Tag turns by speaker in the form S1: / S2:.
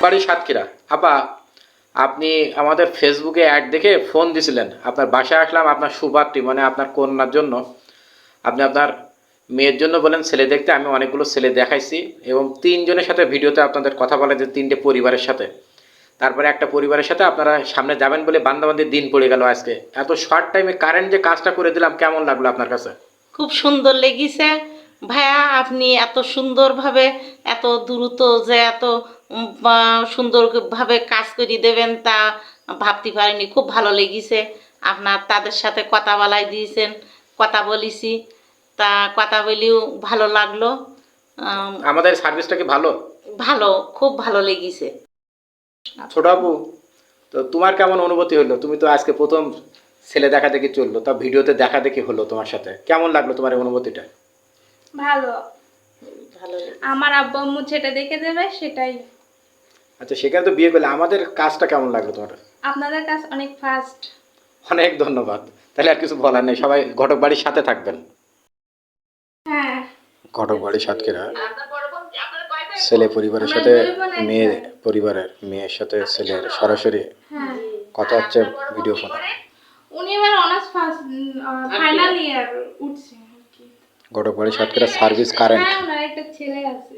S1: বাড়ি সাতক্ষীরা। আপা, আপনি আমাদের ফেসবুকে অ্যাড দেখে ফোন দিছিলেন, আপনার বাসায় আসলাম আপনার সুপাত্রী মানে আপনার কন্যার জন্য। আপনি আপনার মেয়ের জন্য বলেন ছেলে দেখতে, আমি অনেকগুলো ছেলে দেখাইছি এবং তিনজনের সাথে ভিডিওতে আপনাদের কথা বলে যে তিনটে পরিবারের সাথে, তারপরে একটা পরিবারের সাথে আপনারা সামনে যাবেন বলে বান্দাবান্দির দিন পড়ে গেল আজকে। এত শর্ট টাইমে কারেন্ট যে কাজটা করে দিলাম, কেমন লাগলো আপনার কাছে?
S2: খুব সুন্দর লেগেছে ভাইয়া, আপনি এত সুন্দরভাবে এত দ্রুত যে এত সুন্দরভাবে কাজ করে দেবেন তা ভাবতে পারিনি। খুব ভালো লেগেছে। আপনার তাদের সাথে কথা বলাই দিয়েছেন, কথা বলেছি, তা কথা বলেও ভালো লাগলো।
S1: আমাদের সার্ভিসটা কি ভালো?
S2: ভালো, খুব ভালো লেগেছে।
S1: ছোট আপু, তো তোমার কেমন অনুভূতি হলো? তুমি তো আজকে প্রথম ছেলে দেখা দেখি চললো, তা ভিডিওতে দেখা দেখি হলো তোমার সাথে, কেমন লাগলো তোমার এই অনুভূতিটা?
S3: ভালো।
S2: ভালো লেগেছে।
S3: আমার আব্বু আম্মু যেটা দেখে দেবে সেটাই।
S1: আচ্ছা, সেখানে তো বিয়ে করলে, আমাদের কাজটা কেমন লাগলো তোমার?
S3: আপনাদের কাজ অনেক ফাস্ট।
S1: অনেক ধন্যবাদ। তাহলে আর কিছু বলার নেই, সবাই ঘটক বাড়ির সাথে থাকবেন।
S3: হ্যাঁ,
S1: ঘটক বাড়ি সাতক্ষীরা, ছেলে পরিবারের সাথে মেয়ে পরিবারের মেয়ের সাথে ছেলের সরাসরি
S3: হ্যাঁ।
S1: কথা হচ্ছে ভিডিও ফোনে।
S3: উনি এবার অনার্স ফার্স্ট ফাইনাল ইয়ার উঠছে আর কি।
S1: ঘটক বাড়ি সাতক্ষীরা সার্ভিস কারেন্ট।
S3: হ্যাঁ, ওনার একটা ছেলে আছে।